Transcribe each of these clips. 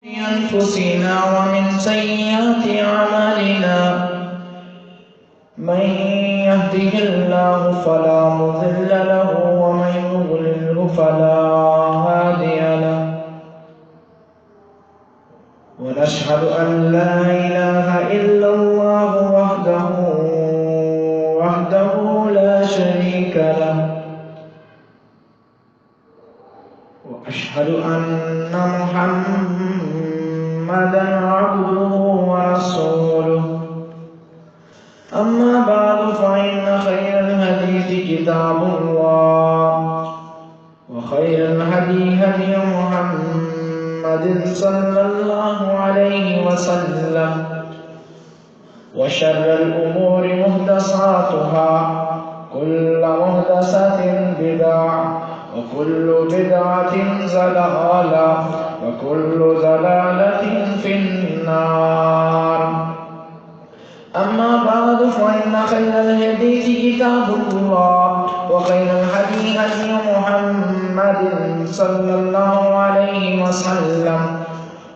أنفسنا ومن سيئات أعمالنا من يهده الله فلا مضل له ومن يضلله فلا هادي له ونشهد أن لا إله إلا الله وحده لا شريك له وأشهد أن محمدا عبده ورسوله أما بعد فإن خير الحديث كتاب الله وخير الهدي هدي محمد صلى الله عليه وسلم وشر الأمور محدثاتها كل محدثة بدعة وكل بدعة ضلالة وكل ضلالة في النار أما بعد فإن خير الحديث كتاب الله وخير الهدي هدي محمد صلى الله عليه وسلم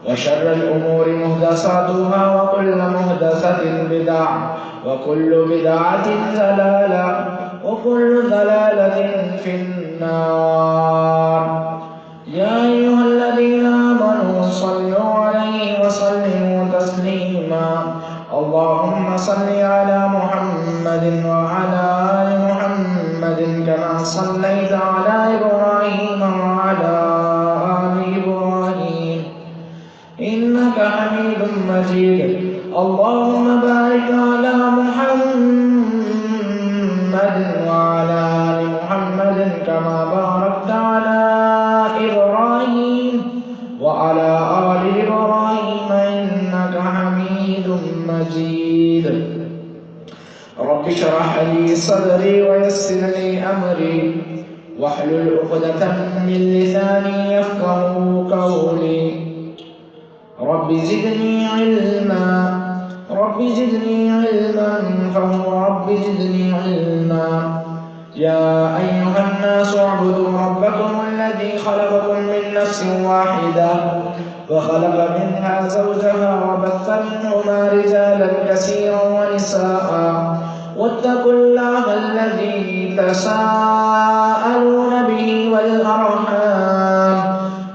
وشر الأمور محدثاتها وكل محدثة بدعة وكل بدعة ضلالة وكل ضلالة في النار يا أيها الذين آمنوا صلوا عليه وسلموا تسليما اللهم صل على محمد وعلى آل محمد كما صليت على إبراهيم وعلى آل إبراهيم إنك حميد مجيد اللهم بارك على محمد وعلى آل محمد كما باركت على إبراهيم وعلى آل إبراهيم إنك حميد مجيد رب اشرح لي صدري ويسر لي أمري واحلل عقدة من لساني يفقهوا قولي رب زدني علما فهو رب زدني علما يا أيها الناس اعبدوا ربكم الذي خلقكم من نفس واحدة وخلق منها زوجها وبث منهما رجالا كثيرا ونساء واتقوا الله الذي تساءلون به والأرحام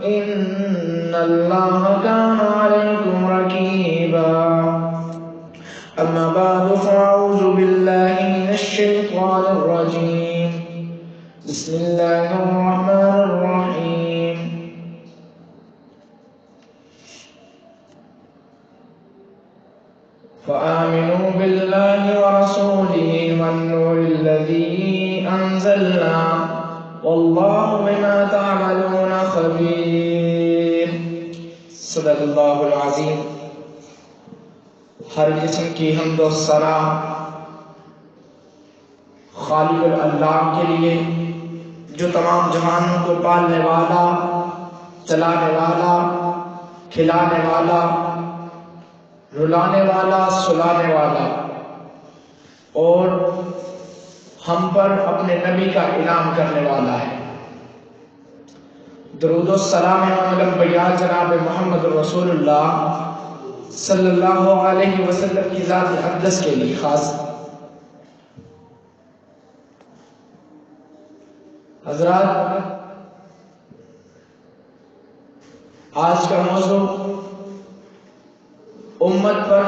إن الله كان عليكم رقيبا أما بعد فأعوذ بالله من الشيطان الرجيم بسم الله الرحمن الرحيم فآمنوا بالله ورسوله والنور الذي أنزلنا والله بما تعملون خبير صدق اللہ العظیم ہر قسم کی حمد و ثنا خالق اللہ کے لیے جو تمام جہانوں کو پالنے والا چلانے والا کھلانے والا رلانے والا سلانے والا اور ہم پر اپنے نبی کا انعام کرنے والا ہے درود و سلام الانبیاء جناب محمد رسول اللہ صلی اللہ علیہ وسلم کی ذات اقدس کے لیے خاص حضرات آج کا موضوع امت پر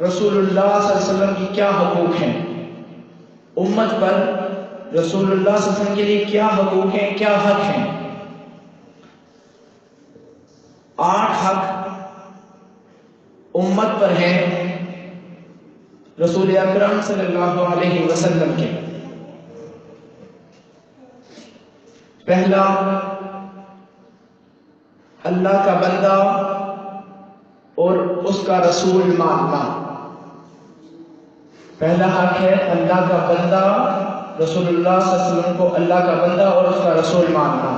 رسول اللہ صلی اللہ علیہ وسلم کی کیا حقوق ہیں امت پر رسول اللہ صلی اللہ علیہ وسلم کے لیے کیا حقوق ہیں کیا حق ہیں 8 حق امت پر ہیں رسول اکرم صلی اللہ علیہ وسلم کے پہلا اللہ کا بندہ اور اس کا رسول ماننا پہلا حق ہے اللہ کا بندہ رسول اللہ صلی اللہ علیہ وسلم کو اللہ کا بندہ اور اس کا رسول ماننا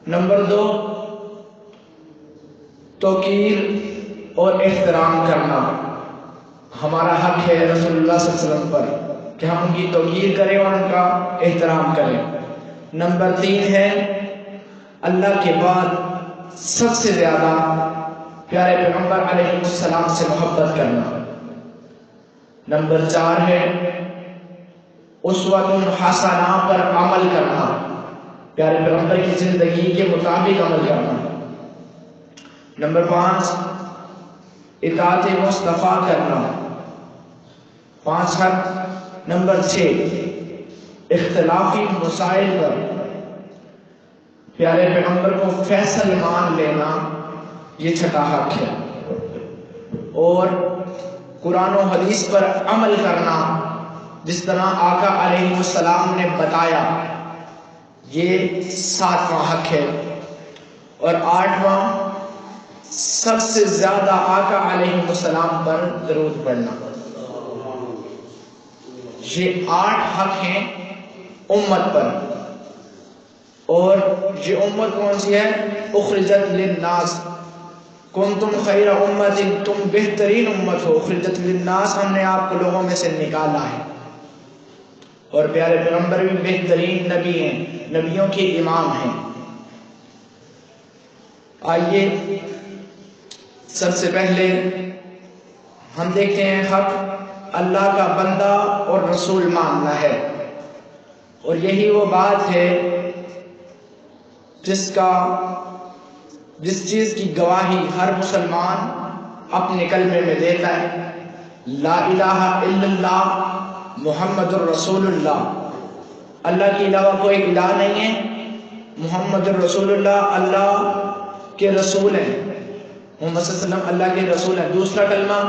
نمبر 2 توقیر اور احترام کرنا ہمارا حق ہے رسول اللہ صلی اللہ علیہ وسلم پر کہ ہم ان کی توقیر کریں اور ان کا احترام کریں نمبر 3 ہے اللہ کے بعد سب سے زیادہ پیارے پیغمبر علیہ السلام سے محبت کرنا۔ نمبر 4 ہے اسوۃ حسنہ پر عمل کرنا، پیارے پیغمبر کی زندگی کے مطابق عمل کرنا۔ نمبر 5 اطاعت مصطفیٰ کرنا، 5 حق۔ نمبر 6 اختلافی مسائل پر پیارے پیغمبر کو فیصل مان لینا، یہ 6 حق ہے۔ اور قرآن و حدیث پر عمل کرنا جس طرح آقا علیہ السلام نے بتایا، یہ 7واں حق ہے۔ اور 8واں سب سے زیادہ آقا علیہ السلام پر درود پڑھنا۔ یہ 8 حق ہیں امت پر۔ اور یہ امت کون سی ہے؟ اخرجت للناس کنتم خیر امت، تم بہترین امت ہو۔ اخرجت للناس، ہم نے آپ کو لوگوں میں سے نکالا ہے۔ اور پیارے پیغمبر بھی بہترین نبی ہیں، نبیوں کے امام ہیں۔ آئیے سب سے پہلے ہم دیکھتے ہیں حق اللہ کا بندہ اور رسول ماننا ہے۔ اور یہی وہ بات ہے جس چیز کی گواہی ہر مسلمان اپنے کلمے میں دیتا ہے، لا الہ الا اللہ محمد الرسول اللہ، اللہ کے علاوہ کوئی الہ نہیں ہے، محمد الرسول اللہ اللہ کے رسول ہیں، محمد صلی اللہ علیہ وسلم اللہ کے رسول ہیں۔ دوسرا کلمہ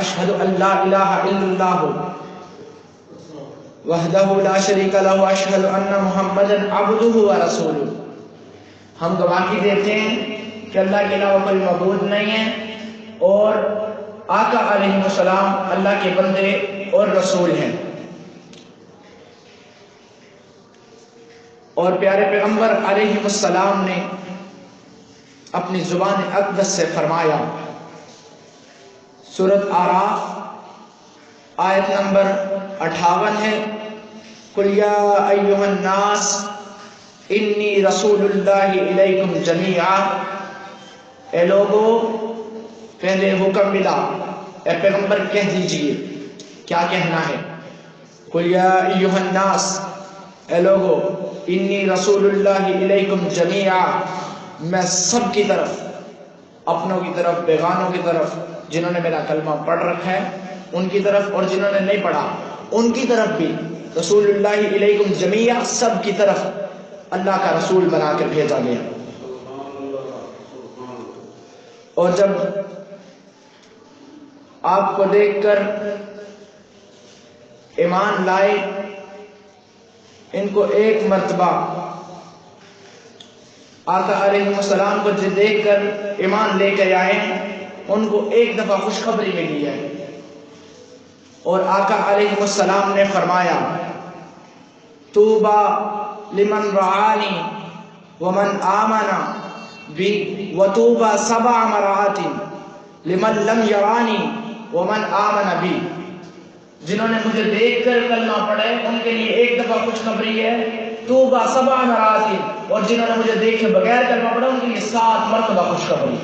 اشہد ان لا الہ الا اللہ وحدہ لا شریک لہ اشہد ان محمدا عبدہ ورسولہ، ہم گواہی دیتے ہیں کہ اللہ کے علاوہ کوئی معبود نہیں ہے اور آقا علیہ السلام اللہ کے بندے اور رسول ہیں۔ اور پیارے پیغمبر علیہ السلام نے اپنی زبان اقدس سے فرمایا، سورۃ اعراف آیت نمبر 58 ہے، قُلْ يَا أَيُّهَا النَّاسِ إِنِّي رَسُولُ اللَّهِ إِلَيْكُمْ جَمِيعًا، اے لوگو پہلے حکم ملا، اے پیغمبر کہہ دیجئے کیا کہنا ہے، قُلْ يَا أَيُّهَا النَّاسِ، اے لوگو انی رسول اللہ الیکم جمیعا، میں سب کی طرف، اپنوں کی طرف، بیگانوں کی طرف، جنہوں نے میرا کلمہ پڑھ رکھا ہے ان کی طرف اور جنہوں نے نہیں پڑھا ان کی طرف بھی، رسول اللہ الیکم جمیعا، سب کی طرف اللہ کا رسول بنا کر بھیجا گیا۔ اور جب آپ کو دیکھ کر ایمان لائے، ان کو ایک مرتبہ آقا علیہ السلام کو دیکھ کر ایمان لے کے آئے، ان کو ایک دفعہ خوشخبری ملی ہے، اور آقا علیہ السلام نے فرمایا، طوبی لمن رعانی ومن آمن بی وطوبی 7 مرات لمن لم یرانی ومن آمن بی، جنہوں نے مجھے دیکھ کر کلمہ پڑھے ان کے لیے ایک دفعہ خوشخبری ہے، طوبی 7 مرات، اور جنہوں نے مجھے دیکھے بغیر کلمہ پڑھا ان کے لیے 7 مرتبہ خوشخبری۔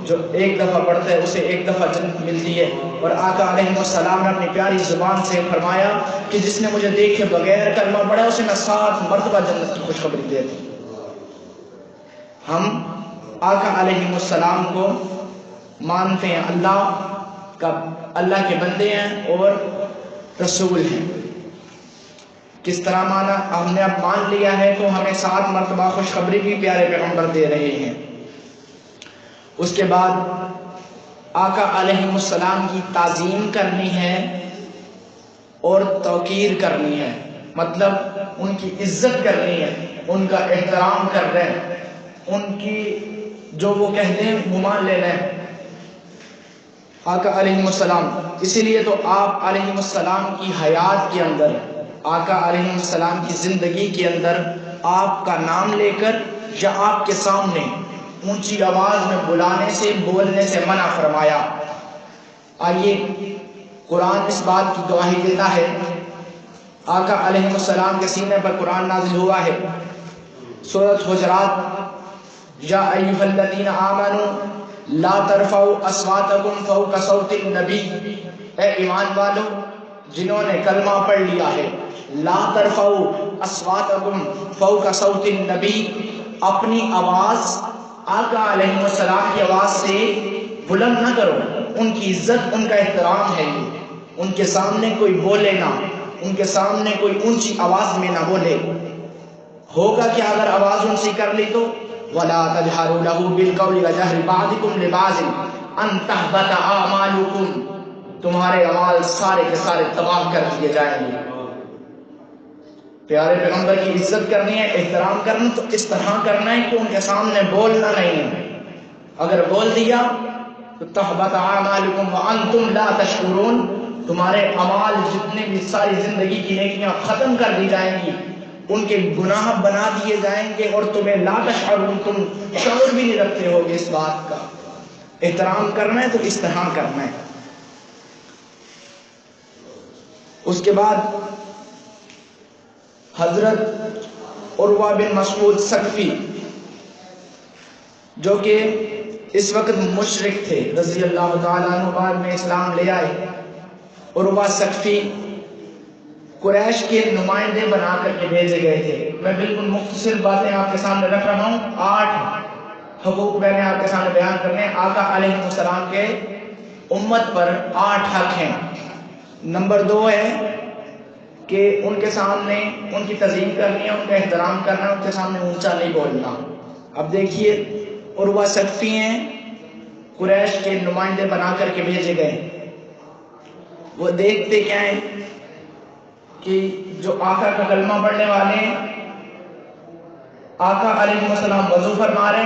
جو ایک دفعہ پڑھتا ہے اسے ایک دفعہ جنت ملتی ہے۔ اور آقا علیہ السلام نے اپنی پیاری زبان سے فرمایا کہ جس نے مجھے دیکھے بغیر کلمہ پڑھا اسے میں 7 مرتبہ جنت کی خوشخبری دیتا ہوں۔ ہم آقا علیہ السلام کو مانتے ہیں اللہ کے بندے ہیں اور رسول ہیں۔ کس طرح مانا؟ ہم نے اب مان لیا ہے تو ہمیں 7 مرتبہ خوشخبری بھی پیارے پیغمبر دے رہے ہیں۔ اس کے بعد آقا علیہ السلام کی تعظیم کرنی ہے اور توقیر کرنی ہے، مطلب ان کی عزت کرنی ہے، ان کا احترام کر رہے ہیں، ان کی جو وہ کہتے ہیں وہ مان لینا ہے آقا علیہ السلام۔ اسی لیے تو آپ علیہ السلام کی حیات کے اندر، آقا علیہ السلام کی زندگی کے اندر آپ کا نام لے کر یا آپ کے سامنے اونچی آواز میں بولنے سے منع فرمایا۔ آئیے قرآن اس بات کی گواہی دیتا ہے، آقا علیہ السلام کے سینے پر قرآن نازل ہوا ہے، سورۃ حجرات یا ایھا الذین آمنوا لا ترفعوا اصواتکم فوق صوت النبی، اے ایمان والو جنہوں نے کلمہ پڑھ لیا ہے، لا ترفعوا اصواتکم فوق صوت النبی، اپنی آواز آقا علیہ السلام کی آواز سے بلند نہ کرو، ان کی عزت ان کا احترام ہے، ان کے سامنے کوئی بولے نہ، ان کے سامنے کوئی اونچی آواز میں نہ بولے۔ ہوگا کہ اگر آواز اونچی کر لی تو وَلَا تَجْهَرُوا لَهُ بِالْقَوْلِ وَجَهْرِ بَعْضِكُمْ لِبَعْضٍ أَن تَحْبَطَ أَعْمَالُكُمْ، تمہارے اعمال سارے کے سارے تباہ کر دیے جائیں گے۔ پیارے پیغمبر کی عزت کرنی ہے، احترام کرنا تو اس طرح کرنا ہے کہ ان کے سامنے بولنا نہیں ہے، اگر بول دیا تو تحبط اعمالکم وانتم لا تشعرون، تمہارے اعمال جتنے بھی ساری زندگی کی نیکیاں ختم کر دی جائیں گی، ان کے گناہ بنا دیے جائیں گے، اور تمہیں لا تشعرون، تم شعور بھی نہیں رکھتے ہوگے اس بات کا۔ احترام کرنا ہے تو اس طرح کرنا ہے۔ اس کے بعد حضرت عروہ بن مسعود ثقفی جو کہ اس وقت مشرک تھے رضی اللہ تعالیٰ عنہ، بعد میں اسلام لے آئے۔ عروہ ثقفی قریش کے نمائندے بنا کر کے بھیجے گئے تھے۔ میں بالکل مختصر باتیں آپ کے سامنے رکھ رہا ہوں، 8 حقوق میں نے آپ کے سامنے بیان کرنے ہیں۔ آقا علیہ السلام کے امت پر 8 حق ہیں۔ نمبر 2 ہے کہ ان کے سامنے ان کی تعظیم کرنی ہے، ان کا احترام کرنا، ان کے سامنے اونچا نہیں بولنا۔ اب دیکھیے عروہ ثقفی ہیں، قریش کے نمائندے بنا کر کے بھیجے گئے۔ وہ دیکھتے کیا ہیں کہ جو آقا کا کلمہ پڑھنے والے ہیں، آقا علیہ السلام وضو فرما رہے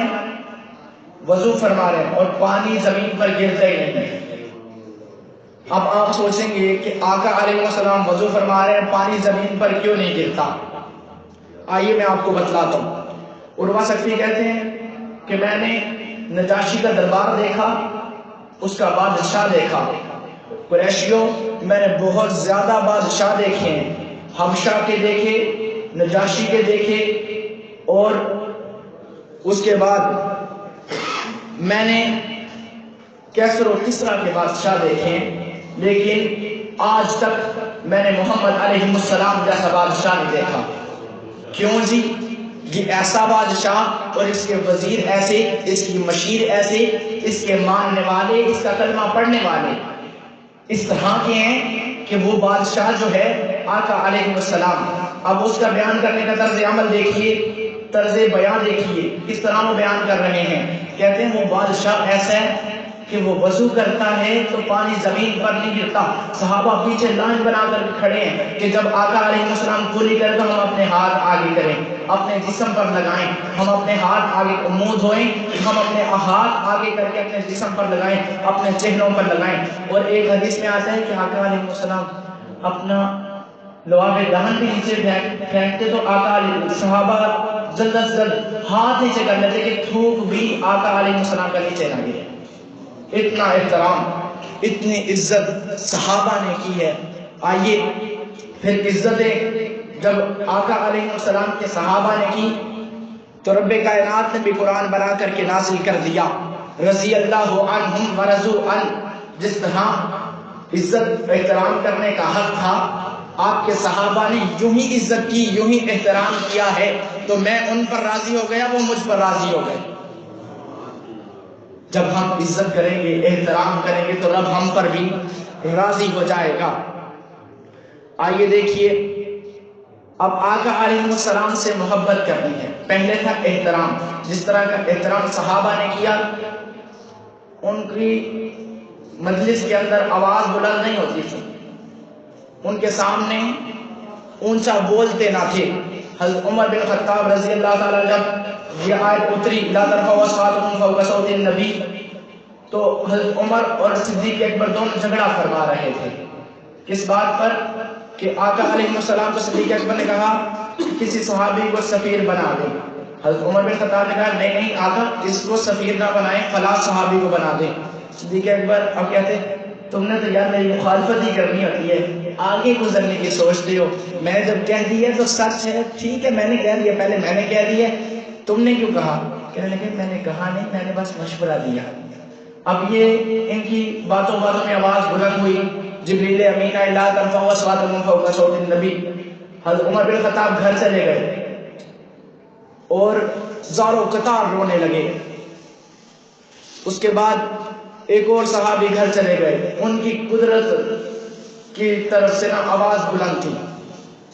ہیں اور پانی زمین پر گرتا ہی نہیں۔ اب آپ سوچیں گے کہ آقا علیہ السلام وضو فرما رہے ہیں، پانی زمین پر کیوں نہیں گرتا؟ آئیے میں آپ کو بتلاتا ہوں۔ عروہ ثقفی کہتے ہیں کہ میں نے نجاشی کا دربار دیکھا، اس کا بادشاہ دیکھا۔ قریشیوں، میں نے بہت زیادہ بادشاہ دیکھے ہیں، حبشہ کے دیکھے، نجاشی کے دیکھے، اور اس کے بعد میں نے کیسر و کسریٰ کے بادشاہ دیکھے ہیں، لیکن آج تک میں نے محمد علیہ السلام جیسا بادشاہ نہیں دیکھا۔ کیوں جی؟ یہ ایسا بادشاہ اور اس کے وزیر ایسے، اس کی مشیر ایسے، اس کے ماننے والے، اس کا کلمہ پڑھنے والے اس طرح کے ہیں کہ وہ بادشاہ جو ہے آقا علیہ السلام۔ اب اس کا بیان کرنے کا طرز عمل دیکھیے، طرز بیان دیکھیے کس طرح وہ بیان کر رہے ہیں۔ کہتے ہیں وہ بادشاہ ایسا ہے کہ وہ وضو کرتا ہے تو پانی زمین پر نہیں گرتا۔ صحابہ پیچھے لائن بنا کر کھڑے ہیں کہ جب آقا علیہ السلام کلی کرے تو ہم اپنے ہاتھ آگے کریں، اپنے جسم پر لگائیں، ہم اپنے ہاتھ آگے منہ دھوئیں، ہم اپنے ہاتھ آگے کر کے اپنے جسم پر لگائیں، اپنے چہروں پر لگائیں۔ اور ایک حدیث میں آتا ہے کہ آقا علیہ السلام اپنا لعاب دہن بھی نیچے پھینکتے تو آقا علیہ صحابہ جلد از جلد ہاتھ نیچے کر لیتے کہ تھوک بھی آقا علیہ السلام کا نیچے نہ گرے۔ اتنا احترام، اتنی عزت صحابہ نے کی ہے۔ آئیے پھر عزتیں جب آقا علیہ السلام کے صحابہ نے کی تو رب کائنات نے بھی قرآن بنا کر کے نازل کر دیا، رضی اللہ عنہم ورضوا عنہ۔ جس طرح عزت احترام کرنے کا حق تھا، آپ کے صحابہ نے یوں ہی عزت کی، یوں ہی احترام کیا ہے، تو میں ان پر راضی ہو گیا، وہ مجھ پر راضی ہو گئے۔ جب ہم عزت کریں گے، احترام کریں گے تو رب ہم پر بھی راضی ہو جائے گا۔ آئیے دیکھیے اب آقا علیہ السلام سے محبت کرنی ہے۔ پہلے تھا احترام، جس طرح کا احترام صحابہ نے کیا، ان کی مجلس کے اندر آواز بلند نہیں ہوتی تھی، ان کے سامنے اونچا بولتے نہ تھے۔ حضرت عمر بن خطاب رضی اللہ تعالیٰ جب یہ آیت اتری لا ترفعوا اصواتکم فوق صوت النبی، تو حضرت عمر اور صدیق اکبر دونوں جھگڑا فرما رہے تھے۔ کس بات پر؟ کہ آقا علیہ السلام کو صدیق اکبر نے کہا کسی صحابی کو سفیر بنا دیں۔ حضرت عمر بن خطاب نے کہا نہیں آقا، اس کو سفیر نہ بنائیں، فلاں صحابی کو بنا دیں۔ صدیق اکبر اب کہتے تم نے تو یار میری مخالفت ہی کرنی ہوتی ہے، آگے گزرنے کی سوچتے ہو، میں نے جب کہہ دیا تو سچ ہے، ٹھیک ہے میں نے کہہ دیا، پہلے میں نے کہہ دیا، تم نے کیوں کہا؟ کہنے لگے میں نے کہا نہیں، میں نے بس مشورہ دیا۔ اب یہ ان کی باتوں میں آواز بلند ہوئی، جبریل امین لا ترفعوا اصواتکم فوق صوت النبی۔ حضرت عمر بن خطاب گھر چلے گئے اور زاروں قطار رونے لگے۔ اس کے بعد ایک اور صحابی گھر چلے گئے، ان کی قدرت کی طرف سے آواز بلند تھی،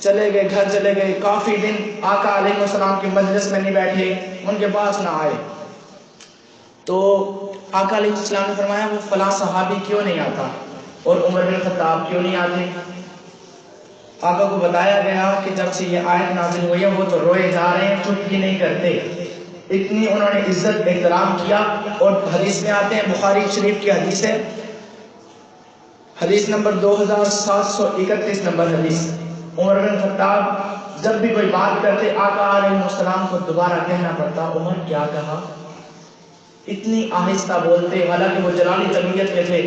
چلے گئے، گھر چلے گئے۔ کافی دن آقا علیہ السلام کی مجلس میں نہیں بیٹھے، ان کے پاس نہ آئے۔ تو آقا علیہ السلام نے فرمایا وہ فلاں صحابی کیوں نہیں آتا اور عمر بن خطاب کیوں نہیں آتے؟ آقا کو بتایا گیا کہ جب سے یہ آیت نازل ہوئی ہے وہ تو روئے جا رہے ہیں، چپ بھی نہیں کرتے۔ اتنی انہوں نے عزت احترام کیا۔ اور حدیث میں آتے ہیں، بخاری شریف کی حدیث ہے، حدیث نمبر 2731 نمبر حدیث، عمر بن خطاب جب بھی کوئی بات کرتے آقا علیہ السلام کو دوبارہ کہنا پڑتا عمر کیا کہا، اتنی آہستہ بولتے، حالانکہ وہ جلالی طبیعت کے تھے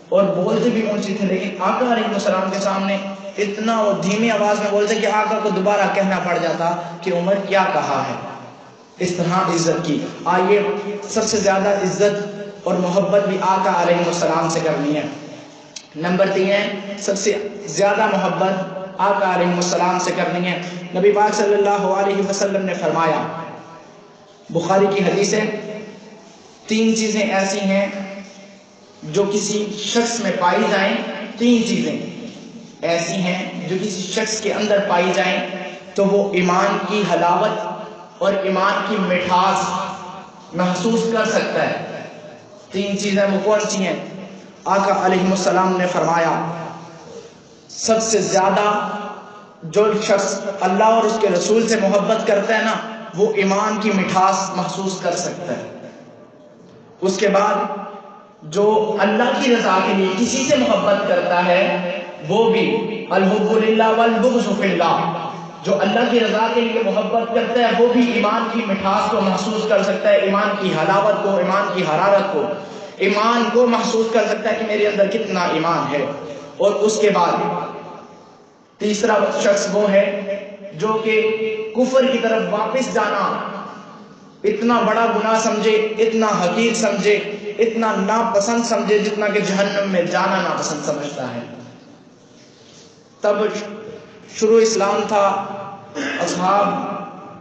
اور بولتے بھی اونچی تھے، لیکن آقا علیہ السلام کے سامنے اتنا وہ دھیمی آواز میں بولتے کہ آقا کو دوبارہ کہنا پڑ جاتا کہ عمر کیا کہا ہے۔ اس طرح عزت کی۔ آئیے سب سے زیادہ عزت اور محبت بھی آقا علیہ السلام سے کرنی ہے۔ نمبر 3 ہے، سب سے زیادہ محبت آقا علیہ السلام سے کرنی ہے۔ نبی پاک صلی اللہ علیہ وسلم نے فرمایا، بخاری کی حدیث ہے، 3 چیزیں ایسی ہیں جو کسی شخص میں پائی جائیں، 3 چیزیں ایسی ہیں جو کسی شخص کے اندر پائی جائیں تو وہ ایمان کی حلاوت اور ایمان کی مٹھاس محسوس کر سکتا ہے۔ 3 چیزیں وہ کون سی ہیں؟ آقا علیہ السلام نے فرمایا، سب سے زیادہ جو شخص اللہ اور اس کے رسول سے محبت کرتا ہے نا، وہ ایمان کی مٹھاس محسوس کر سکتا ہے۔ اس کے بعد جو اللہ کی رضا کے لیے کسی سے محبت کرتا ہے وہ بھی الحب للہ والبغض فی اللہ، جو اللہ کی رضا کے لیے محبت کرتا ہے وہ بھی ایمان کی مٹھاس کو محسوس کر سکتا ہے، ایمان کی حلاوت کو، ایمان کی حرارت کو، ایمان کو محسوس کر سکتا ہے کہ میرے اندر کتنا ایمان ہے۔ اور اس کے بعد تیسرا شخص وہ ہے جو کہ کفر کی طرف واپس جانا اتنا بڑا گناہ سمجھے، اتنا حقیر سمجھے، اتنا ناپسند سمجھے جتنا کہ جہنم میں جانا ناپسند سمجھتا ہے۔ تب شروع اسلام تھا، اصحاب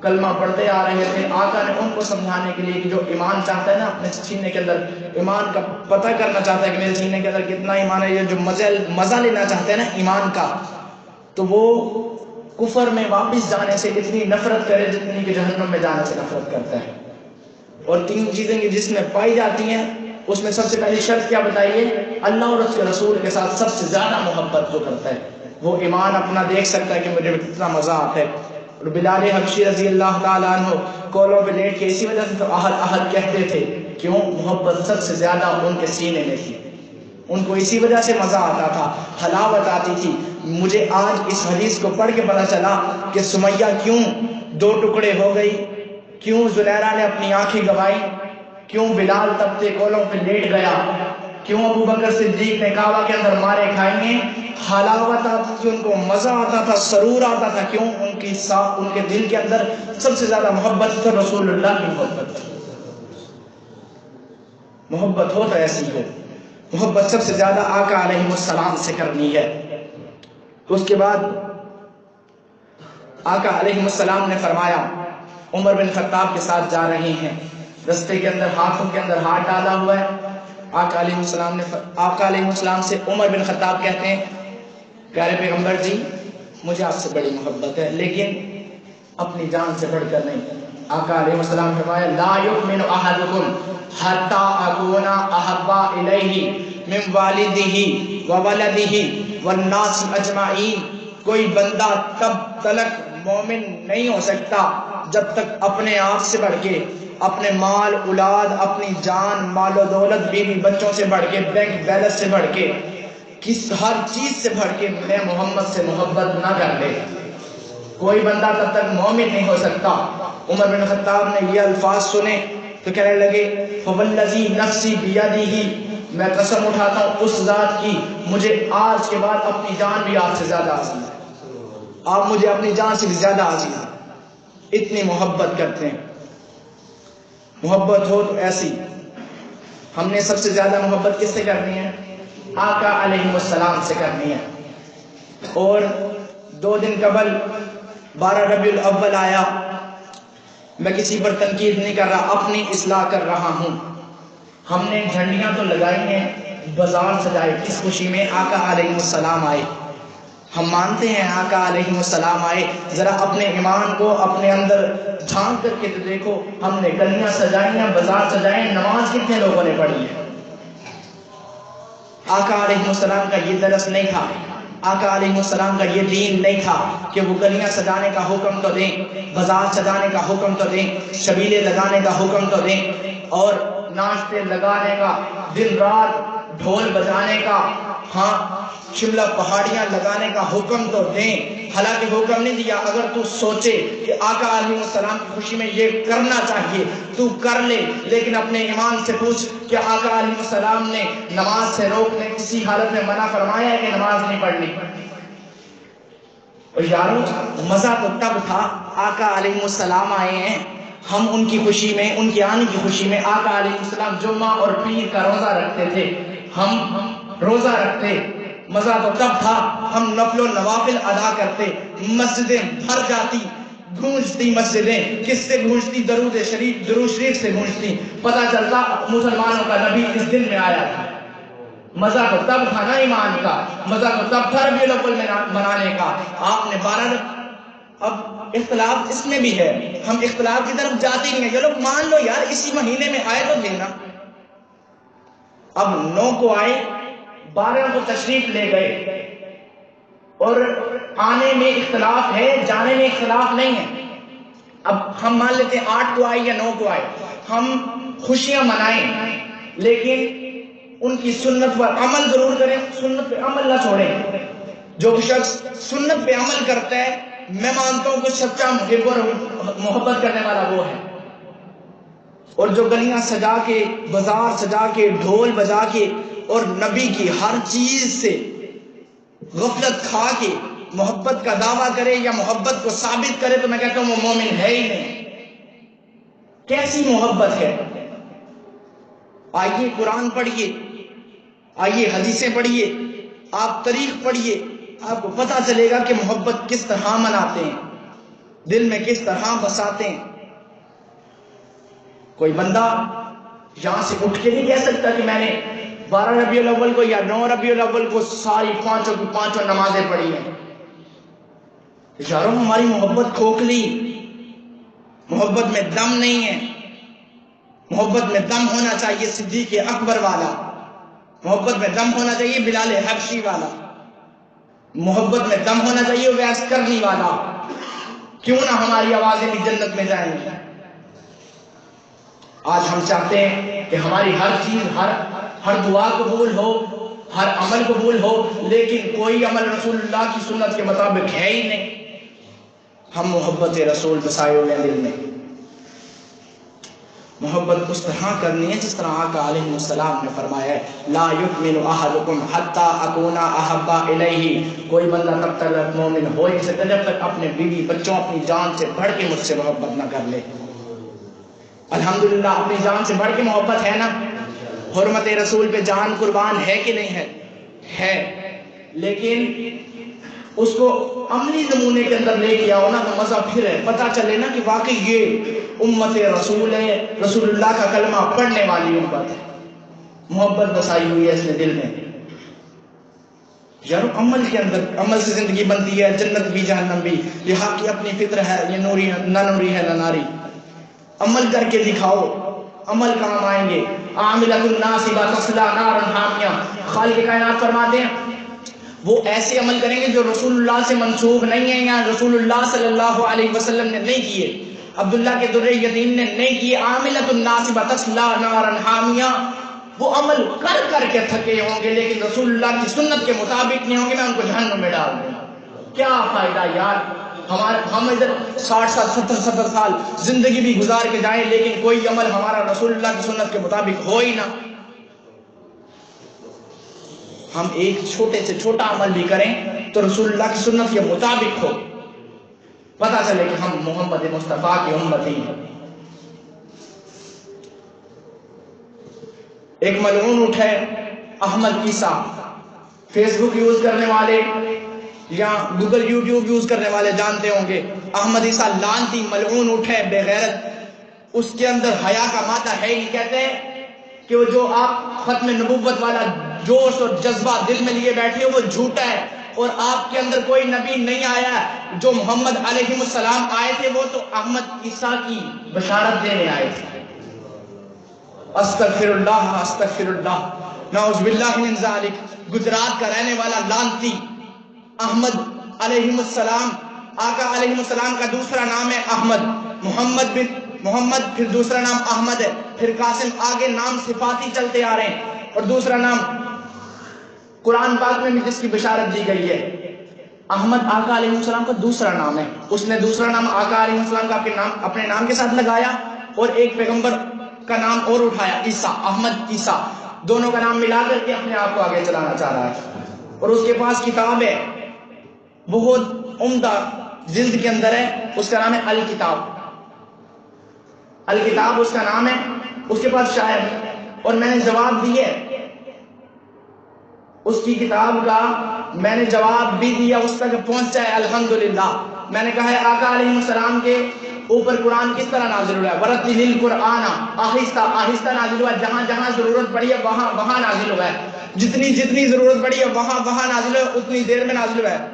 کلمہ پڑھتے آ رہے تھے، آقا نے ان کو سمجھانے کے لیے کہ جو ایمان چاہتا ہے نا اپنے سینے کے اندر، ایمان کا پتہ کرنا چاہتا ہے کہ میرے سینے کے اندر کتنا ایمان ہے، یہ جو مزہ لینا چاہتے ہیں نا ایمان کا، تو وہ کفر میں واپس جانے سے اتنی نفرت کرے جتنی کہ جہنم میں جانے سے نفرت کرتا ہے۔ اور 3 چیزیں جس میں پائی جاتی ہیں اس میں سب سے پہلی شرط کیا بتائیے؟ اللہ اور اس کے رسول کے ساتھ سب سے زیادہ محبت جو کرتا ہے وہ ایمان اپنا دیکھ سکتا ہے کہ مجھے کتنا مزہ آتا ہے۔ اور بلال حبشی رضی اللہ تعالیٰ عنہ کولوں پہ لیٹ کے اسی وجہ سے تو احد احد کہتے تھے، کیوں؟ محبت سب سے زیادہ ان کے سینے میں تھی، ان کو اسی وجہ سے مزہ آتا تھا، حلاوت آتی تھی۔ مجھے آج اس حدیث کو پڑھ کے پتہ چلا کہ سمیہ کیوں 2 ٹکڑے ہو گئی، کیوں زلیرہ نے اپنی آنکھیں گوائی، کیوں بلال تپتے کولوں پہ لیٹ گیا، کیوں ابو بکر صدیق نے کعبہ کے اندر مارے کھائیں گے، حلاوت آتی تھی، ان کو مزہ آتا تھا، سرور آتا تھا، کیوں؟ ان کے دل کے اندر سب سے زیادہ محبت تھی رسول اللہ کی محبت۔ محبت ہو تو ایسی ہو، محبت سب سے زیادہ آقا علیہ السلام سے کرنی ہے۔ اس کے بعد آقا علیہ السلام نے فرمایا، عمر بن خطاب کے ساتھ جا رہے ہیں، رستے کے اندر ہاتھوں کے اندر ہاتھ ڈالا ہوا ہے، آقا علیہ السلام سے عمر بن خطاب کہتے ہیں، پیارے پیغمبر جی مجھے آپ سے بڑی محبت ہے لیکن اپنی جان سے بڑھ کر نہیں۔ آقا علیہ السلام نے فرمایا، لا یؤمن احدکم حتی اکون احب الیہ من والدہ وولدہ والناس اجمعین، کوئی بندہ تب تلک مومن نہیں ہو سکتا جب تک اپنے آپ سے بڑھ کے، اپنے مال اولاد، اپنی جان، مال و دولت، بیوی بچوں سے بڑھ کے، بینک بیلنس سے بڑھ کے، ہر چیز سے بڑھ کے میں محمد سے محبت نہ کر لے، کوئی بندہ تب تک مومن نہیں ہو سکتا۔ عمر بن خطاب نے یہ الفاظ سنے تو کہنے لگے، فوالذی نفسی بیدہ، میں قسم اٹھاتا ہوں اس ذات کی، مجھے آج کے بعد اپنی جان بھی آپ سے زیادہ عزیز ہے، آپ مجھے اپنی جان سے بھی زیادہ عزیز ہیں، اتنی محبت کرتے ہیں۔ محبت ہو تو ایسی. ہم نے سب سے زیادہ محبت کس سے کرنی ہے؟ آقا علیہ السلام سے کرنی ہے. اور 2 دن قبل 12 ربیع الاول آیا. میں کسی پر تنقید نہیں کر رہا، اپنی اصلاح کر رہا ہوں. ہم نے جھنڈیاں تو لگائی ہیں، بازار سجائے، کس خوشی میں؟ آقا علیہ السلام آئے. ہم مانتے ہیں آقا علیہ السلام آئے. ذرا اپنے ایمان کو اپنے اندر جھانک کر کے دیکھو. ہم نے گلیاں سجائی ہیں، بازار سجائے، نماز کتنے لوگوں نے پڑھی ہے؟ آقا علیہ السلام کا یہ درس نہیں تھا، آقا علیہ السلام کا یہ دین نہیں تھا کہ وہ گلیاں سجانے کا حکم تو دیں، بازار سجانے کا حکم تو دیں، شبیلے لگانے کا حکم تو دیں، اور ناشتے لگانے کا، دن رات ڈھول بجانے کا، ہاں شملہ پہاڑیاں لگانے کا حکم تو دیں. حالانکہ حکم نہیں دیا. اگر تو سوچے کہ آقا علیہ السلام کی خوشی میں یہ کرنا چاہیے تو کر لے، لیکن اپنے ایمان سے پوچھ کہ آقا علیہ السلام نے نماز سے روکنے کسی حالت میں منع فرمایا ہے کہ نماز نہیں پڑھنی؟ اور یارو مزہ تو تب تھا، آقا علیہ السلام آئے ہیں، ہم ان کی خوشی میں، ان کے آنے کی خوشی میں. آقا علیہ السلام جمعہ اور پیر کا روزہ رکھتے تھے، ہم روزہ رکھتے. مزہ تو تب تھا، ہم نفل و نوافل ادا کرتے، مسجدیں بھر جاتی، گونجتی مسجدیں. کس سے گونجتی؟ درود شریف سے گونجتی. پتہ چلتا مسلمانوں کا نبی اس دن میں آیا تھا. مزہ تو تب تھا نا ایمان کا، مزہ تو تب تھا ربیع الاول میں منانے کا. آپ نے 12. اب اختلاف اس میں بھی ہے، ہم اختلاف کی طرف جاتے ہی نہیں. یہ لوگ مان لو یار اسی مہینے میں آئے تو دینا. اب 9 کو آئے، 12 کو تشریف لے گئے، اور آنے میں اختلاف ہے، جانے میں اختلاف نہیں ہے. اب ہم مان لیتے ہیں 8 کو آئے یا 9 کو آئے، ہم خوشیاں منائیں، لیکن ان کی سنت پر عمل ضرور کریں، سنت پہ عمل نہ چھوڑیں. جو شخص سنت پہ عمل کرتا ہے، میں مانتا ہوں کہ سچا محب اور محبت کرنے والا وہ ہے. اور جو گلیاں سجا کے، بازار سجا کے، ڈھول بجا کے اور نبی کی ہر چیز سے غفلت کھا کے محبت کا دعویٰ کرے یا محبت کو ثابت کرے، تو میں کہتا ہوں وہ مومن ہے ہی نہیں. کیسی محبت ہے؟ آئیے قرآن پڑھیے، آئیے حدیثیں پڑھیے، آپ تاریخ پڑھیے، آپ کو پتہ چلے گا کہ محبت کس طرح مناتے ہیں، دل میں کس طرح بساتے ہیں. کوئی بندہ یہاں سے اٹھ کے نہیں کہہ سکتا کہ میں نے 12 ربیع الاول کو یا 9 ربیع الاول کو ساری 5 کی 5 نمازیں پڑھی ہیں. یارو ہماری محبت کھوکھلی، محبت میں دم نہیں ہے. محبت میں دم ہونا چاہیے صدیق اکبر والا، محبت میں دم ہونا چاہیے بلال حبشی والا، محبت میں دم ہونا چاہیے ویس کرنی والا. کیوں نہ ہماری آوازیں بھی جنت میں جائیں گی. آج ہم چاہتے ہیں کہ ہماری ہر چیز، ہر دعا قبول ہو، ہر عمل قبول ہو، لیکن کوئی عمل رسول اللہ کی سنت کے مطابق ہے ہی نہیں. ہم محبت رسول بسائے ہوئے ہیں دل میں. محبت اس طرح کرنی ہے جس طرح آقا علیہ السلام نے فرمایا ہے، لا یؤمن احدکم حتی اکون احب الیہ. کوئی بندہ تب تک مومن ہو نہیں سکتا جب تک اپنے بیوی بچوں، اپنی جان سے بڑھ کے مجھ سے محبت نہ کر لے. الحمدللہ اپنی جان سے بڑھ کے محبت ہے نا؟ حرمت رسول پہ جان قربان ہے کہ نہیں ہے؟ ہے. لیکن اس کو عملی نمونے کے اندر لے کے آؤ نا تو مزہ پھر ہے. پتہ چلے نا کہ واقعی یہ امت رسول ہے، رسول اللہ کا کلمہ پڑھنے والی امت ہے. محبت بسائی ہوئی ہے اس نے دل میں. یار عمل کے اندر، عمل سے زندگی بنتی ہے، جنت بھی جہنم بھی. یہ حق کی اپنی فطر ہے، یہ نوری نہ نوری ہے نہ ناری. عمل کر کے دکھاؤ، عمل کام آئیں گے. عاملۃ ناصبہ تصلی نارا حامیہ. خالق کائنات فرماتے ہیں وہ ایسے عمل کریں گے جو رسول اللہ سے منسوب نہیں ہیں یا رسول اللہ صلی اللہ علیہ وسلم نے نہیں کیے، عبداللہ کے در یتیم نے نہیں کیے. عاملۃ ناصبہ تصلی نارا حامیہ. وہ عمل کر کر کے تھکے ہوں گے لیکن رسول اللہ کی سنت کے مطابق نہیں ہوں گے، میں ان کو جہنم میں ڈال دوں. کیا فائدہ یار؟ ہم ادھر 60 سال 70 سال زندگی بھی گزار کے جائیں لیکن کوئی عمل ہمارا رسول اللہ کی سنت کے مطابق ہو ہی نہ. ہم ایک چھوٹے سے چھوٹا عمل بھی کریں تو رسول اللہ کی سنت کے مطابق ہو، پتہ چلے کہ ہم محمد مصطفیٰ کی امتی ہیں. ایک ملعون اٹھے احمد عیسیٰ، فیس بک یوز کرنے والے یا گوگل یوٹیوب یوز کرنے والے جانتے ہوں گے، احمد عیسیٰ لعنتی ملعون اٹھے بے غیرت، اس کے اندر حیا کا مادہ ہے ہی، کہتے ہیں کہ وہ جو آپ ختم نبوت والا جوش اور جذبہ دل میں لیے بیٹھے ہو وہ جھوٹا ہے، اور آپ کے اندر کوئی نبی نہیں آیا، جو محمد علیہ السلام آئے تھے وہ تو احمد عیسیٰ کی بشارت دینے آئے تھے۔ استغفر اللہ، نعوذ باللہ من ذالک۔ گجرات کا رہنے والا لعنتی احمد علیہ السلام، آقا علیہ السلام کا دوسرا نام ہے احمد، محمد پھر دوسرا نام احمد ہے، پھر قاسم، آگے نام صفاتی چلتے آ رہے ہیں، اور دوسرا نام قرآن پاک میں بھی جس کی بشارت دی گئی ہے احمد آقا علیہ السلام کا دوسرا نام ہے، اس نے دوسرا نام آقا علیہ السلام کا اپنے نام کے ساتھ لگایا، اور ایک پیغمبر کا نام اور اٹھایا، عیسیٰ، احمد عیسیٰ، دونوں کا نام ملا کر کے اپنے آپ کو آگے چلانا چاہ رہا ہے، اور اس کے پاس کتاب ہے بہت عمدہ جلد کے اندر ہے، اس کا نام ہے الکتاب، الکتاب اس کا نام ہے، اس کے پاس شاعر ہے، اور میں نے جواب دیے اس کی کتاب کا، میں نے جواب بھی دیا، اس تک پہنچا ہے الحمدللہ۔ میں نے کہا ہے آقا علیہ السلام کے اوپر قرآن کس طرح نازل ہوا ہے، ورتل القرآن، آہستہ آہستہ نازل ہوا ہے، جہاں جہاں ضرورت پڑی ہے وہاں وہاں نازل ہوا ہے، جتنی ضرورت پڑی ہے وہاں وہاں نازل ہوا ہے، اتنی دیر میں نازل ہوا ہے۔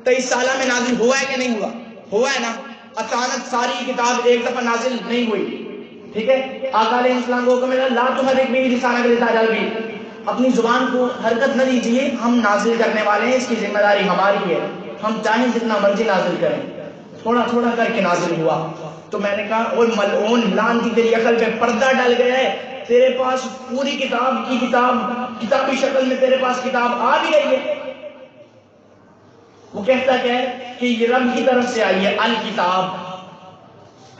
23 سالہ میں نازل ہوا ہے کہ نہیں ہوا؟ ہوا ہے نا۔ اچانک ساری کتاب ایک دفعہ نازل نہیں ہوئی، ٹھیک ہے۔ آقا علیہ السلام کو حکم ملا لا تحرک به لسانک لتعجل به، اپنی زبان کو حرکت نہ دیجیے، ہم نازل کرنے والے ہیں، اس کی ذمہ داری ہماری ہے، ہم چاہیں جتنا مرضی نازل کریں، تھوڑا تھوڑا کر کے نازل ہوا۔ تو میں نے کہا اوہ ملعون لعنتی، تیری عقل پہ پردہ ڈل گیا ہے، تیرے پاس پوری کتاب کی کتابی شکل میں تیرے پاس کتاب آ بھی رہی ہے۔ وہ کہتا کیا ہے کہ یہ رب کی طرف سے آئی ہے، الکتاب،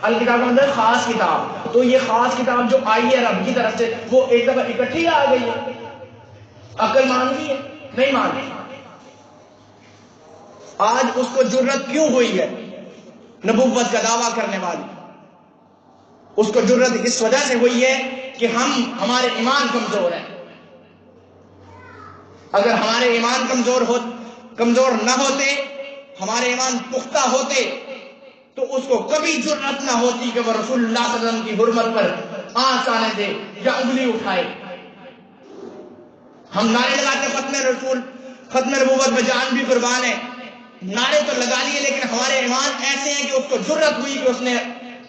الکتاب کا مطلب خاص کتاب، تو یہ خاص کتاب جو آئی ہے رب کی طرف سے وہ ایک دفعہ اکٹھی آ گئی ہے۔ عقل مانتی ہے؟ نہیں مانتی۔ آج اس کو جرت کیوں ہوئی ہے نبوت کا دعویٰ کرنے والی؟ اس کو جرت اس وجہ سے ہوئی ہے کہ ہمارے ایمان کمزور ہیں۔ اگر ہمارے ایمان کمزور نہ ہوتے، ہمارے ایمان پختہ ہوتے، تو اس کو کبھی جرت نہ ہوتی کہ وہ رسول اللہ صلی اللہ علیہ وسلم کی حرمت پر آنچ آنے دے یا انگلی اٹھائے۔ ہم نعرے لگاتے ختم نبوت میں جان بھی قربان ہے، نعرے تو لگا لیے، لیکن ہمارے ایمان ایسے ہیں کہ اس کو جرت ہوئی کہ اس نے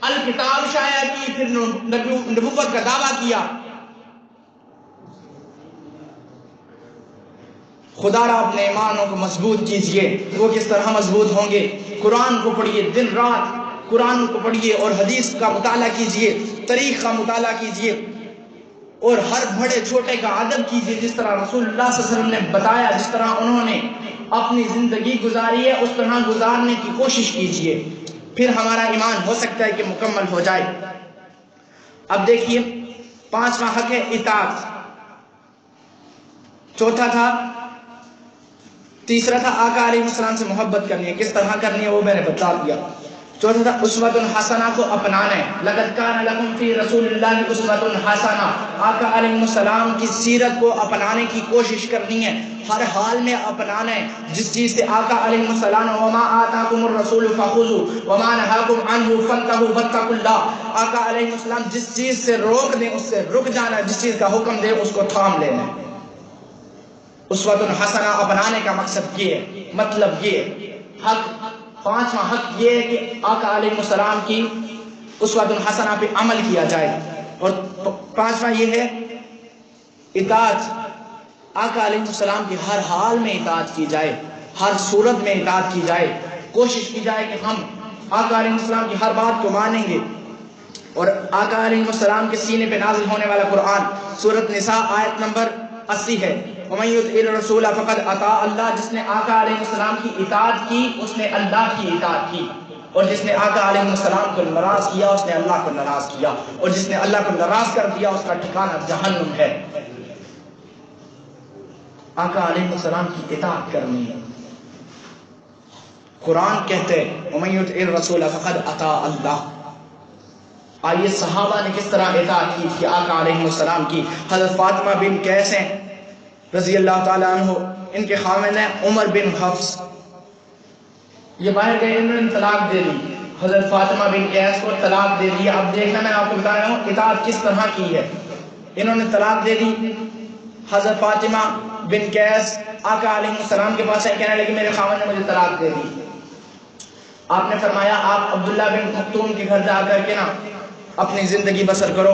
الکتاب شائع کی، پھر نبوت کا دعویٰ کیا۔ خدا را اپنے ایمانوں کو مضبوط کیجئے۔ وہ کس طرح مضبوط ہوں گے؟ قرآن کو پڑھیے، دن رات قرآن کو پڑھیے اور حدیث کا مطالعہ کیجئے، تاریخ کا مطالعہ کیجئے، اور ہر بڑے چھوٹے کا ادب کیجئے، جس طرح رسول اللہ صلی اللہ علیہ وسلم نے بتایا، جس طرح انہوں نے اپنی زندگی گزاری ہے اس طرح گزارنے کی کوشش کیجئے، پھر ہمارا ایمان ہو سکتا ہے کہ مکمل ہو جائے۔ اب دیکھیے 5واں حق ہے اطاعت، چوتھا تھا، تیسرا تھا آقا علیہ السلام سے محبت کرنی ہے، کس طرح کرنی ہے وہ میں نے بتا دیا۔ چوتھا تھا اسوۃ حسنہ کو اپنانا ہے، لقد کان لکم فی رسول اللہ اسوۃ حسنہ، آقا علیہ السلام کی سیرت کو اپنانے کی کوشش کرنی ہے، ہر حال میں اپنانا ہے۔ جس چیز سے آقا علیہ السلام وما آتاکم الرسول فخذوا وما نہاکم عنہ فانتہوا واتقوا اللہ، آقا علیہ السلام جس چیز سے روک دیں اس سے رک جانا ہے، جس چیز کا حکم دے اس کو تھام لینا ہے۔ اسوۃ حسنہ اپنانے کا مقصد یہ ہے، مطلب یہ ہے، حق 5واں حق یہ ہے کہ آقا علیہ السلام کی اسوۃ حسنہ پہ عمل کیا جائے، اور 5واں یہ ہے اطاعت، آقا علیہ السلام کی ہر حال میں اطاعت کی جائے، ہر صورت میں اطاعت کی جائے، کوشش کی جائے کہ ہم آقا علیہ السلام کی ہر بات کو مانیں گے۔ اور آقا علیہ السلام کے سینے پہ نازل ہونے والا قرآن سورۃ نساء آیت نمبر 80 ہے، وَمَن يُطِعِ الرَّسُولَ فَقَدْ أَطَاعَ اللَّهَ، جس نے آقا علیہ السلام کی اطاعت کی اس نے اللہ کی اطاعت کی، اور جس نے آقا علیہ السلام کو ناراض کیا اس نے اللہ کو ناراض کیا، اور جس نے اللہ کو ناراض کر دیا اس کا ٹھکانہ جہنم ہے۔ آقا علیہ السلام کی اطاعت کرنی ہے۔ قرآن کہتے ہیں وَمَن يُطِعِ الرَّسُولَ فَقَدْ أَطَاعَ اللَّهَ، آئیے صحابہ نے کس طرح اطاعت کی تھی آقا علیہ السلام کی. حضرت فاطمہ بن قیس ہیں رضی اللہ تعالیٰ عنہ، ان کے خاوند ہیں عمر بن حفص. یہ باہر گئے، انہوں نے طلاق دے دی، حضرت فاطمہ بن قیس کو طلاق دے دی. اب دیکھنا میں آپ کو بتا رہا ہوں اطاعت کس طرح کی ہے. انہوں نے طلاق دے دی. حضرت فاطمہ بن قیس آقا علیہ السلام کے پاس ہے، کہنے لگی میرے خاوند نے مجھے طلاق دے دی. آپ نے فرمایا آپ عبداللہ بن مکتوم کے گھر جا کر کے نا اپنی زندگی بسر کرو،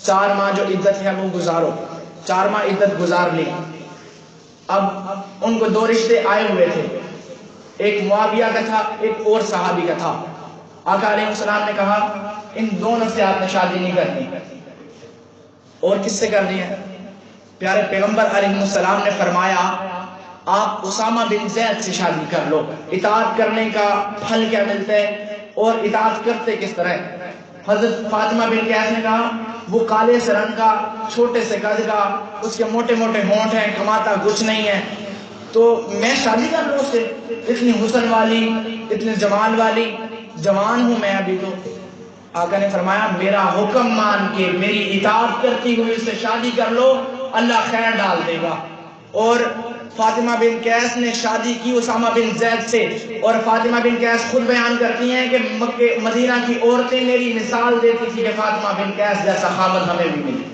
4 ماہ جو عدت ہے وہ گزارو. 4 ماہ عدت گزار لی. اب ان کو 2 رشتے آئے ہوئے تھے، ایک معاویہ کا تھا، ایک اور صحابی کا تھا. آقا علیہ السلام نے کہا ان دونوں سے آپ نے شادی نہیں کرنی. اور کس سے کرنی ہے؟ پیارے پیغمبر علیہ السلام نے فرمایا آپ اسامہ بن زید سے شادی کر لو. اطاعت کرنے کا پھل کیا ملتا ہے اور اطاعت کرتے کس طرح؟ حضرت فاطمہ بن قیس نے کہا وہ کالے سے رنگ کا، چھوٹے سے قد کا، اس کے موٹے موٹے ہونٹ ہیں، کماتا کچھ نہیں ہے، تو میں شادی کر لوں اس سے؟ اتنی حسن والی، اتنے جمال والی، جوان ہوں میں ابھی تو. آقا نے فرمایا میرا حکم مان کے میری اطاعت کرتی ہوئی اس سے شادی کر لو، اللہ خیر ڈال دے گا. اور فاطمہ بن قیس نے شادی کی اسامہ بن زید سے. اور فاطمہ بن قیس خود بیان کرتی ہیں کہ مکہ مدینہ کی عورتیں میری مثال دیتی تھی کہ فاطمہ بن قیس جیسا خاوند ہمیں بھی ملے.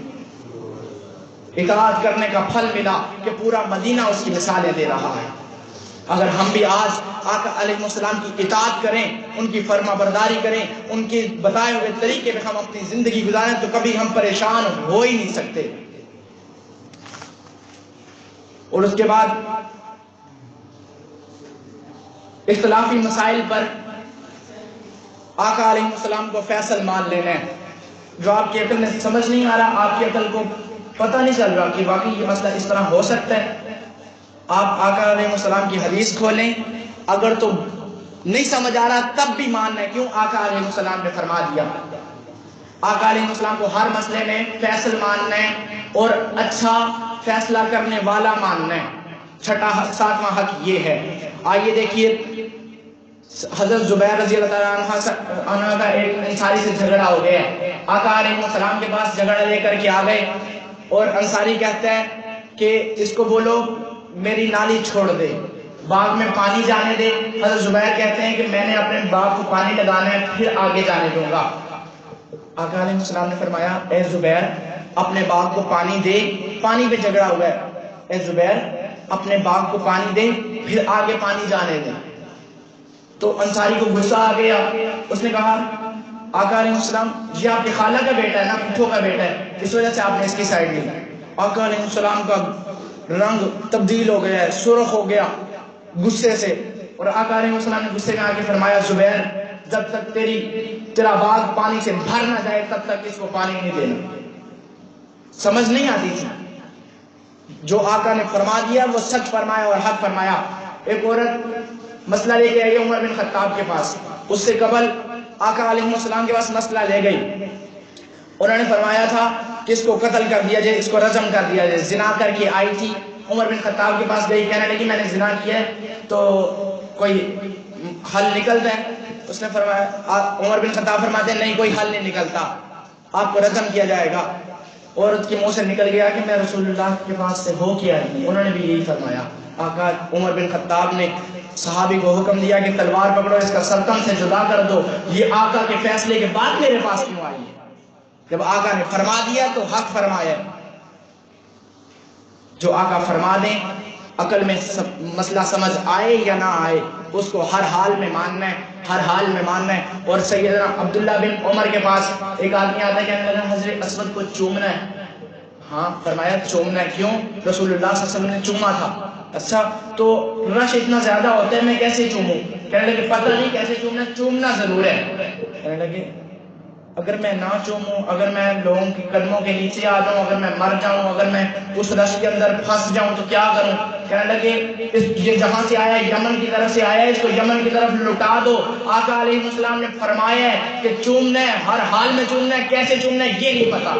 اطاعت کرنے کا پھل ملا کہ پورا مدینہ اس کی مثالیں دے رہا ہے. اگر ہم بھی آج آقا علیہ السلام کی اطاعت کریں، ان کی فرما برداری کریں، ان کے بتائے ہوئے طریقے پہ ہم اپنی زندگی گزاریں تو کبھی ہم پریشان ہو ہی نہیں سکتے. اور اس کے بعد اختلافی مسائل پر آقا علیہ السلام کو فیصل مان لینا ہے. جو آپ کی عقل میں سمجھ نہیں آ رہا، آپ کی عقل کو پتہ نہیں چل رہا کہ واقعی یہ مسئلہ اس طرح ہو سکتا ہے، آپ آقا علیہ السلام کی حدیث کھولیں. اگر تو نہیں سمجھ آ رہا تب بھی ماننا ہے، کیوں؟ آقا علیہ السلام نے فرما دیا. آقا علیہ السلام کو ہر مسئلے میں فیصل ماننا ہے اور اچھا فیصلہ کرنے والا ماننا ہے. 7واں حق یہ ہے. آئیے دیکھیے حضرت زبیر رضی اللہ تعالیٰ عنہ کا ایک انصاری سے جھگڑا ہو گیا. آقا علیہ السلام کے پاس جھگڑا لے کر کے آ گئے اور انصاری کہتا ہے کہ اس کو بولو میری نالی چھوڑ دے، باغ میں پانی جانے دے. حضرت زبیر کہتے ہیں کہ میں نے اپنے باغ کو پانی لگانا ہے پھر آگے جانے دوں گا. آقا علیہ السلام نے فرمایا اے زبیر اپنے باغ کو پانی دے، پانی پہ جھگڑا ہوا ہے، اے زبیر اپنے باغ کو پانی دے پھر آگے پانی جانے دے. تو انصاری کو غصہ آ گیا. اس نے کہا آقا علیہ السلام یہ آپ کی خالہ کا بیٹا ہے نا، پھوپھو کا بیٹا ہے، اس وجہ سے آپ نے اس کی سائڈ لی. آقا علیہ السلام کا رنگ تبدیل ہو گیا ہے، سرخ ہو گیا غصے سے. اور آقا علیہ السلام نے غصے میں آ کے فرمایا زبیر جب تک تیرا باغ پانی سے بھر نہ جائے تب تک اس کو پانی نہیں دینا. سمجھ نہیں آتی تھی. جو آقا نے فرما دیا وہ سچ فرمایا اور حق فرمایا. ایک عورت مسئلہ لے کے آئی عمر بن خطاب کے پاس، اس سے قبل آقا علیہ السلام کے پاس مسئلہ لے گئی. انہوں نے فرمایا تھا کہ اس کو قتل کر دیا جائے، اس کو رجم کر دیا جائے. زنا کر کے آئی تھی، عمر بن خطاب کے پاس گئی، کہنے لگی میں نے زنا کیا ہے تو کوئی حل نکلتا ہے. اس نے فرمایا، عمر بن خطاب فرماتے ہیں نہیں کوئی حل نہیں نکلتا، آپ کو رجم کیا جائے گا. عورت کے منہ سے نکل گیا کہ میں رسول اللہ کے پاس سے ہو کے آئی ہوں. انہوں نے بھی یہی فرمایا. آقا عمر بن خطاب نے صحابی کو حکم دیا کہ تلوار پکڑو، اس کا سرطن سے جدا کر دو. یہ آقا کے فیصلے کے بعد میرے پاس کیوں آئی ہے؟ جب آقا نے فرما دیا تو حق فرمایا. جو آقا فرما دیں عقل میں مسئلہ سمجھ آئے یا نہ آئے اس کو ہر حال میں ماننا ہے، ہر حال میں ماننا ہے. اور سیدنا عبداللہ بن عمر کے پاس ایک آدمی آتا ہے کہنے لگا حضرت اسود کو چومنا ہے. ہاں فرمایا چومنا ہے. کیوں؟ رسول اللہ صلی اللہ علیہ وسلم نے چوما تھا. اچھا تو رش اتنا زیادہ ہوتا ہے میں کیسے چوموں؟ کہنے لگے پتہ نہیں کیسے چومنا، چومنا ضرور ہے. کہنے لگے اگر میں نہ چوموں، اگر میں لوگوں کے قدموں کے نیچے آ جاؤں، اگر میں مر جاؤں، اگر میں اس رش کے اندر پھنس جاؤں تو کیا کروں؟ کہنے لگے یہ جہاں سے آیا یمن کی طرف سے آیا ہے، اس کو یمن کی طرف لٹا دو. آقا علیہ السلام نے فرمایا ہے کہ چومنا ہے، ہر حال میں چومنا ہے. کیسے چومنا ہے یہ نہیں پتا.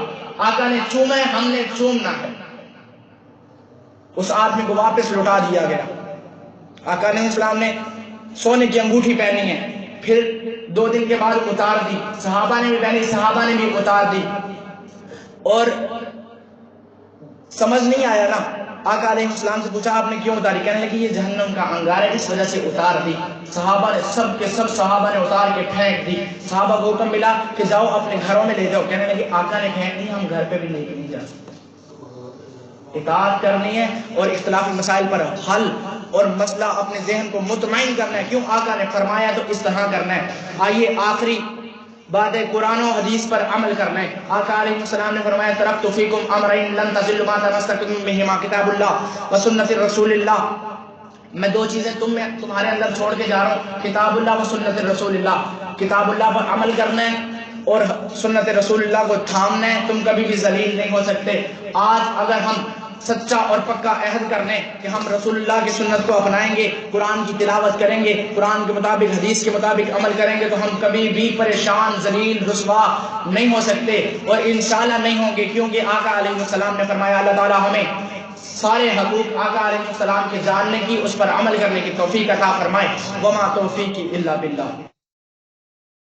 آقا نے چوما ہے، ہم نے چومنا ہے. اس آدمی کو واپس لٹا دیا گیا. آقا علیہ السلام نے سونے کی انگوٹھی پہنی ہے، پھر 2 دن کے بعد اتار دی، صحابہ نے بھی پہنی، صحابہ نے بھی اتار دی، اور سمجھ نہیں آیا نا، آقا علیہ السلام سے پوچھا آپ نے کیوں اتاری؟ کہنے لگے یہ جہنم کا انگار ہے اس وجہ سے اتار دی۔ صحابہ نے سب کے سب صحابہ نے اتار کے پھینک دی۔ صحابہ کو حکم ملا کہ جاؤ اپنے گھروں میں لے جاؤ، کہنے لگے آقا نے پھینک دی، ہم گھر پہ بھی لے کے نہیں جا سکتے۔ اطاعت کرنی ہے اور اختلافی مسائل پر حل اور مسئلہ اپنے ذہن کو مطمئن کرنا ہے، کیوں آقا نے فرمایا تو اس طرح کرنا ہے۔ آئیے آخری بات ہے قرآن و حدیث پر عمل کرنا ہے۔ آقا علیہ السلام نے فرمایا ترکت فیکم امرین لن تضلوا ما تمسکتم بہما کتاب اللہ و سنت رسول اللہ، میں 2 چیزیں تمہارے اندر چھوڑ کے جا رہا ہوں، کتاب اللہ و سنت رسول اللہ، کتاب اللہ پر عمل کرنا ہے اور سنت رسول اللہ کو تھامنا ہے، تم کبھی بھی ذلیل نہیں ہو سکتے۔ آج اگر ہم سچا اور پکا عہد کر لیں کہ ہم رسول اللہ کی سنت کو اپنائیں گے، قرآن کی تلاوت کریں گے، قرآن کے مطابق حدیث کے مطابق عمل کریں گے، تو ہم کبھی بھی پریشان ذلیل رسوا نہیں ہو سکتے، اور انشاءاللہ نہیں ہوں گے، کیونکہ آقا علیہ السلام نے فرمایا اللہ تعالیٰ ہمیں سارے حقوق آقا علیہ السلام کے جاننے کی، اس پر عمل کرنے کی توفیق عطا فرمائے۔ وما توفیقی الا باللہ۔